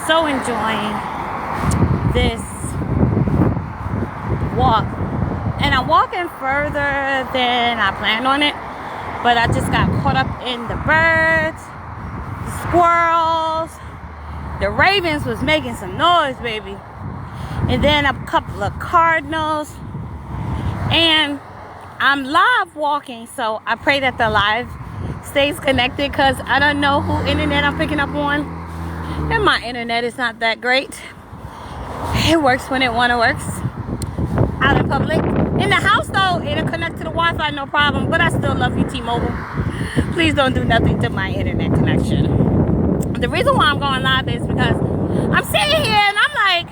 so enjoying this walk. And I'm walking further than I planned on it. But I just got caught up in the birds, the squirrels. The ravens was making some noise, baby. And then a couple of cardinals. And I'm live walking, so I pray that the live stays connected because I don't know who internet I'm picking up on. And my internet is not that great. It works when it wanna works. Out in public. In the house though, it'll connect to the Wi-Fi, no problem. But I still love you, T-Mobile. Please don't do nothing to my internet connection. The reason why I'm going live is because I'm sitting here and I'm like,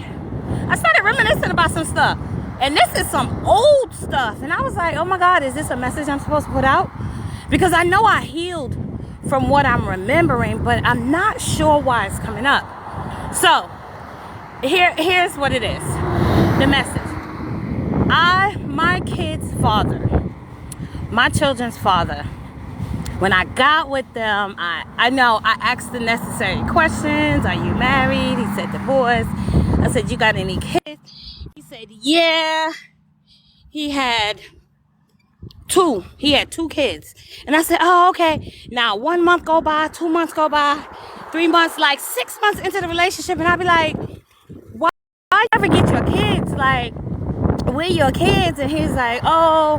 I started reminiscing about some stuff. And this is some old stuff. And I was like, oh my God, is this a message I'm supposed to put out? Because I know I healed from what I'm remembering, but I'm not sure why it's coming up. So, here's what it is. The message. My kid's father, my children's father, when I got with them, I know I asked the necessary questions. Are you married? He said divorced. I said, you got any kids? He said, yeah. He had two kids. And I said, oh, okay. Now 1 month go by, 2 months go by, 3 months, like 6 months into the relationship. And I'd be like, why you ever get your kids? Like, where your kids? And he's like, oh,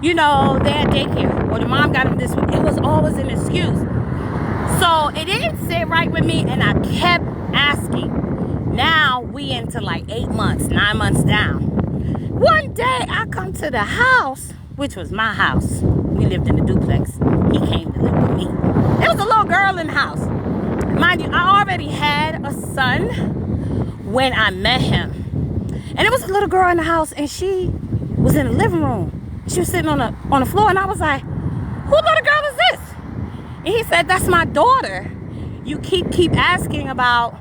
you know, they're at daycare, or the mom got them this week. It was always an excuse. So it didn't sit right with me, and I kept asking. Now we into like 8 months, 9 months down. One day I come to the house, which was my house. We lived in a duplex. He came to live with me. There was a little girl in the house. Mind you, I already had a son when I met him. And there was a little girl in the house, and she was in the living room. She was sitting on the floor, and I was like, who little girl is this? And he said, that's my daughter. You keep asking about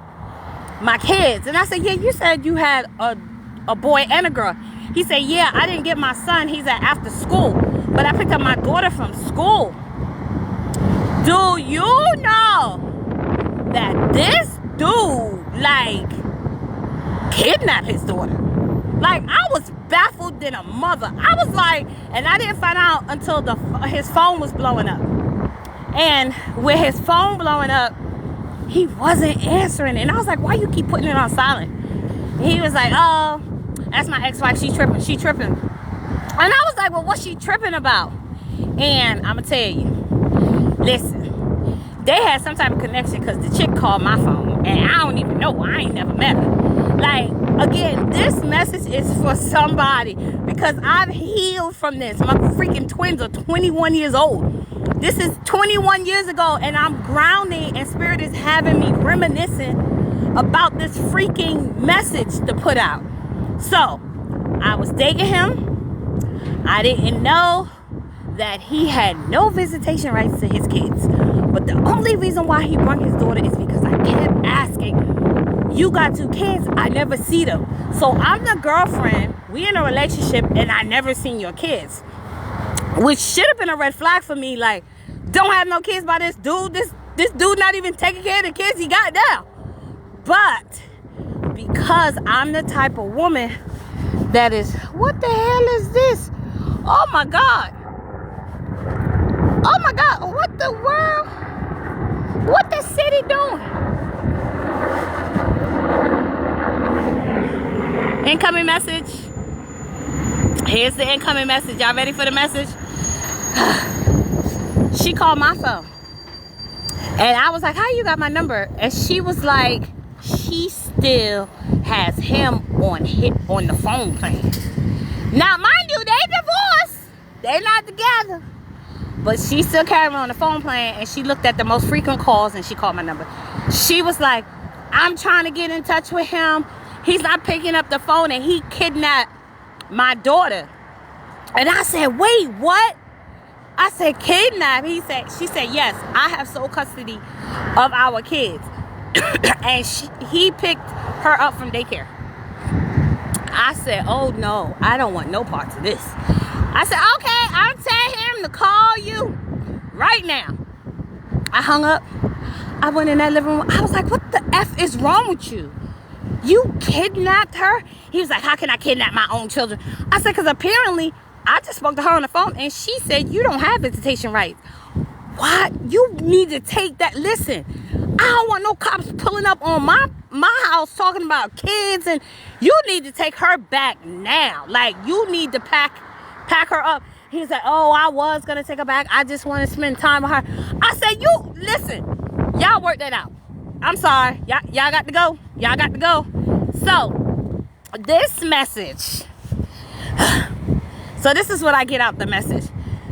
my kids. And I said, yeah, you said you had a boy and a girl. He said, yeah, I didn't get my son. He's at after school. But I picked up my daughter from school. Do you know that this dude, like, kidnapped his daughter? Like, I was baffled than a mother. I was like, and I didn't find out until his phone was blowing up. And with his phone blowing up, he wasn't answering it. And I was like, why you keep putting it on silent? And he was like, oh, that's my ex-wife. She tripping. And I was like, well, what's she tripping about? And I'm going to tell you, listen, they had some type of connection because the chick called my phone. And I don't even know. I ain't never met her. Like, again, this message is for somebody because I've healed from this. My freaking twins are 21 years old. This is 21 years ago, and I'm grounding, and Spirit is having me reminiscing about this freaking message to put out. So, I was dating him. I didn't know that he had no visitation rights to his kids. But the only reason why he brought his daughter is because I kept asking, you got 2 kids, I never see them. So I'm the girlfriend, we in a relationship, and I never seen your kids. Which should have been a red flag for me, like, don't have no kids by this dude. This dude not even taking care of the kids he got now. But because I'm the type of woman that is, what the hell is this? Oh my God. Oh my God, what the world? What the city doing? Incoming message. Here's the incoming message. Y'all ready for the message? She called my phone. And I was like, how you got my number? And she was like, she still has him on the phone plan. Now, mind you, they divorced. They're not together. But she still carried me on the phone plan, and she looked at the most frequent calls, and she called my number. She was like, I'm trying to get in touch with him. He's not picking up the phone, and he kidnapped my daughter. And I said, wait, what? I said, kidnap? She said, yes, I have sole custody of our kids. And he picked her up from daycare. I said, oh no, I don't want no parts of this. I said, okay, I'll tell him to call you right now. I hung up. I went in that living room. I was like, what the F is wrong with you? You kidnapped her? He was like, how can I kidnap my own children? I said, because apparently I just spoke to her on the phone and she said you don't have visitation rights. What? You need to take that. Listen, I don't want no cops pulling up on my house talking about kids, and you need to take her back now. Like, you need to pack her up. He's like, oh, I was gonna take her back. I just want to spend time with her. I said, you listen, y'all work that out. I'm sorry, y'all got to go. Y'all got to go. So this message. So this is what I get out the message,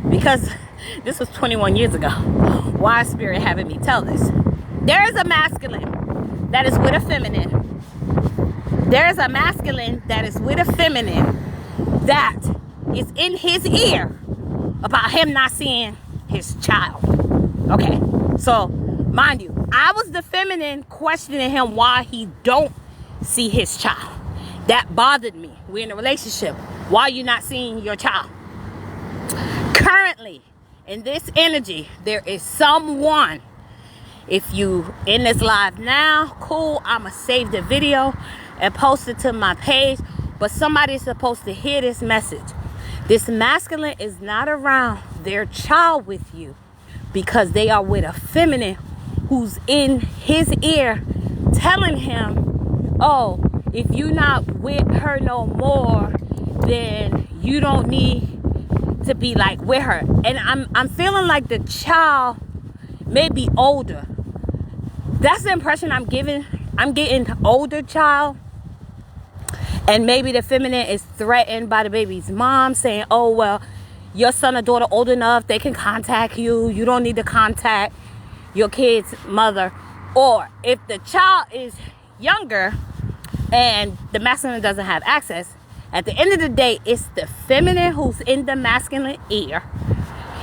because this was 21 years ago. Why is Spirit having me tell this? There is a masculine that is with a feminine. There is a masculine that is with a feminine that is in his ear about him not seeing his child. Okay, so mind you, I was the feminine questioning him why he don't see his child. That bothered me. We're in a relationship. Why are you not seeing your child? Currently, in this energy, there is someone. If you in this live now, cool, I'ma save the video and post it to my page. But somebody's supposed to hear this message. This masculine is not around their child with you because they are with a feminine who's in his ear telling him, oh, if you're not with her no more, then you don't need to be like with her. And I'm feeling like the child may be older. That's the impression I'm getting. Older child. And maybe the feminine is threatened by the baby's mom saying, oh, well, your son or daughter old enough, they can contact you. You don't need to contact your kid's mother. Or if the child is younger and the masculine doesn't have access, at the end of the day, it's the feminine who's in the masculine ear.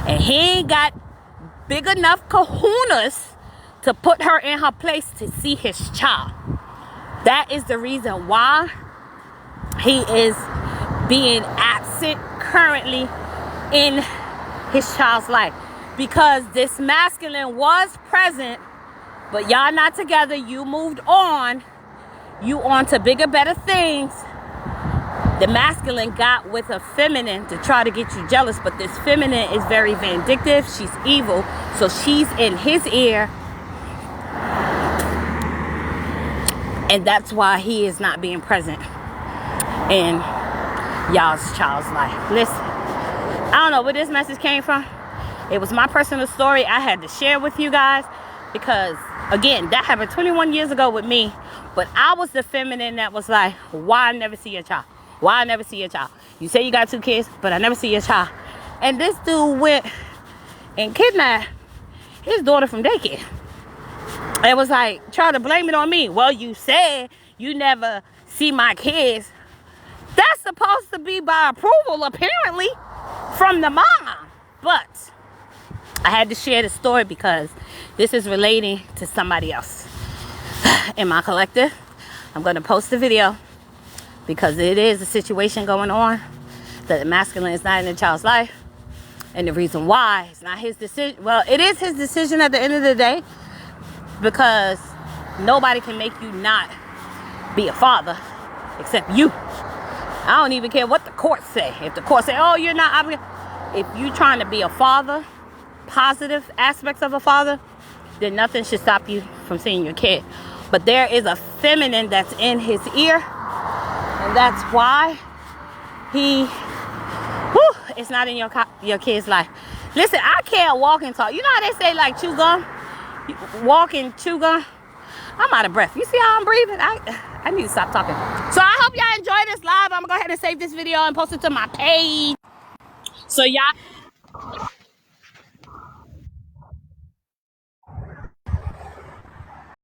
And he ain't got big enough kahunas to put her in her place to see his child. That is the reason why he is being absent currently in his child's life. Because this masculine was present, but y'all not together. You moved on. You on to bigger, better things. The masculine got with a feminine to try to get you jealous, but this feminine is very vindictive. She's evil. So she's in his ear. And that's why he is not being present in y'all's child's life. Listen, I don't know where this message came from. It was my personal story. I had to share with you guys because, again, that happened 21 years ago with me. But I was the feminine that was like, why I never see your child? Why I never see your child? You say you got 2 kids, but I never see your child. And this dude went and kidnapped his daughter from daycare. It was like, try to blame it on me. Well, you said you never see my kids. That's supposed to be by approval, apparently, from the mom. But I had to share the story because this is relating to somebody else in my collective. I'm going to post the video because it is a situation going on that the masculine is not in the child's life. And the reason why, it's not his decision. Well, it is his decision at the end of the day, because nobody can make you not be a father except you. I don't even care what the courts say. If the court say, oh, you're not obligated. If you're trying to be a father, positive aspects of a father, then nothing should stop you from seeing your kid. But there is a feminine that's in his ear, and that's why it's not in your kid's life. Listen, I can't walk and talk. You know how they say, like, chew gum? Walk and chew gum? I'm out of breath. You see how I'm breathing? I need to stop talking. So I hope y'all enjoy this live. I'm going to go ahead and save this video and post it to my page. So y'all...